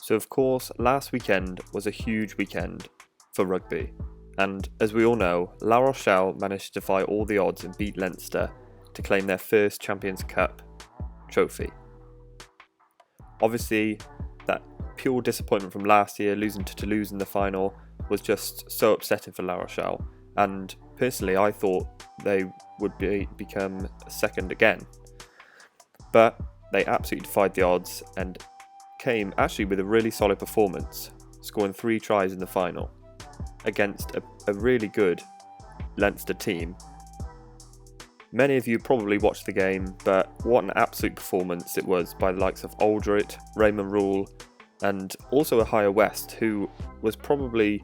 So of course, last weekend was a huge weekend for rugby, and as we all know, La Rochelle managed to defy all the odds and beat Leinster to claim their first Champions Cup trophy. Obviously, that pure disappointment from last year, losing to Toulouse in the final, was just so upsetting for La Rochelle, and personally I thought they would become second again. But they absolutely defied the odds and came actually with a really solid performance, scoring 3 tries in the final against a really good Leinster team. Many of you probably watched the game, but what an absolute performance it was by the likes of Aldrit, Raymond Rule, and also a Higher West, who was probably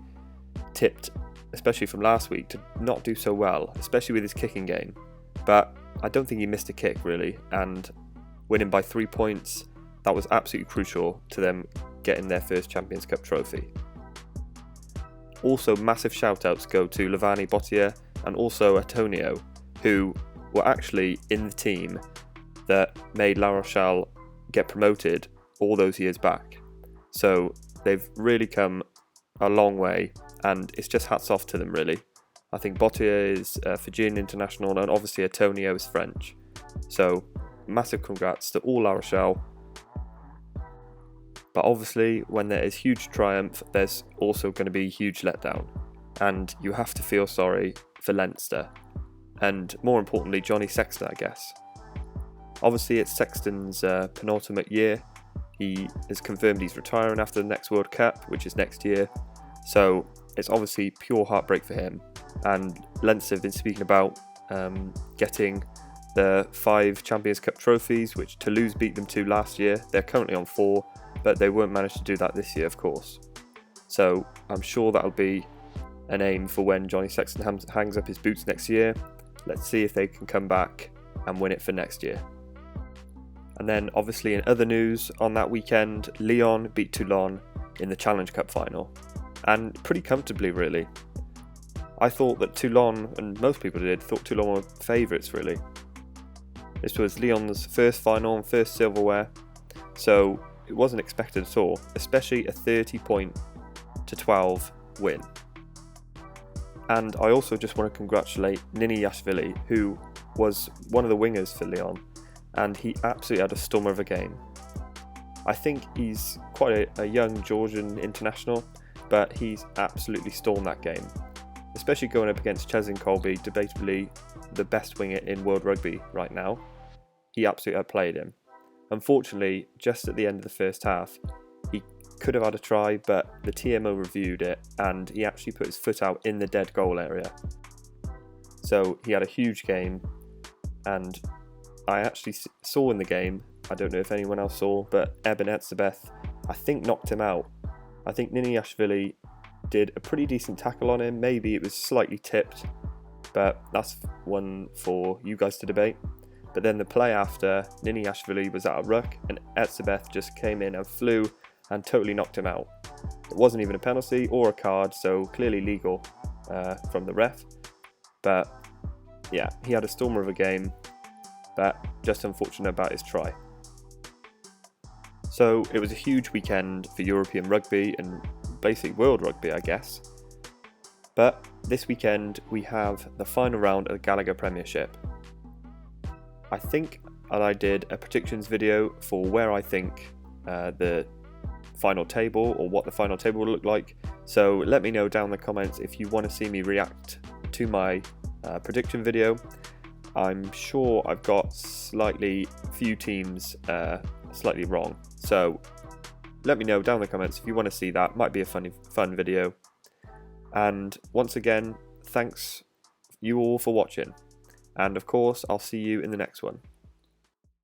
tipped, especially from last week, to not do so well, especially with his kicking game. But I don't think he missed a kick really, and winning by 3 points, that was absolutely crucial to them getting their first Champions Cup trophy. Also, massive shout outs go to Levani Bottier and also Antonio, who were actually in the team that made La Rochelle get promoted all those years back. So they've really come a long way, and it's just hats off to them really. I think Bottier is Fijian international, and obviously Antonio is French. So massive congrats to all La Rochelle. But obviously, when there is huge triumph, there's also going to be huge letdown, and you have to feel sorry for Leinster, and more importantly, Johnny Sexton, I guess. Obviously, it's Sexton's penultimate year. He has confirmed he's retiring after the next World Cup, which is next year. So it's obviously pure heartbreak for him. And Leinster have been speaking about getting the 5 Champions Cup trophies, which Toulouse beat them to last year. They're currently on 4, but they won't manage to do that this year, of course. So I'm sure that'll be an aim for when Johnny Sexton hangs up his boots next year. Let's see if they can come back and win it for next year. And then obviously in other news, on that weekend, Lyon beat Toulon in the Challenge Cup final, and pretty comfortably really. I thought that Toulon, and most people did, thought Toulon were favourites really. This was Lyon's first final and first silverware, so it wasn't expected at all, especially a 30-12 win. And I also just want to congratulate Niniashvili, who was one of the wingers for Lyon, and he absolutely had a stormer of a game. I think he's quite a young Georgian international, but he's absolutely stormed that game, especially going up against Cheslin Colby, debatably the best winger in world rugby right now. He absolutely outplayed him. Unfortunately, just at the end of the first half, he could have had a try, but the TMO reviewed it and he actually put his foot out in the dead goal area. So he had a huge game, and I actually saw in the game, I don't know if anyone else saw, but Eben Etzebeth, I think, knocked him out. I think Niniashvili did a pretty decent tackle on him. Maybe it was slightly tipped, but that's one for you guys to debate. But then the play after, Niniashvili was at a ruck and Etzebeth just came in and flew and totally knocked him out. It wasn't even a penalty or a card, so clearly legal from the ref. But yeah, he had a stormer of a game, but just unfortunate about his try. So it was a huge weekend for European rugby and basically world rugby, I guess. But this weekend we have the final round of the Gallagher Premiership. I think I did a predictions video for where I think the final table, or what the final table will look like. So let me know down in the comments if you want to see me react to my prediction video. I'm sure I've got few teams slightly wrong. So let me know down in the comments if you want to see that. Might be a fun video. And once again, thanks you all for watching. And of course, I'll see you in the next one.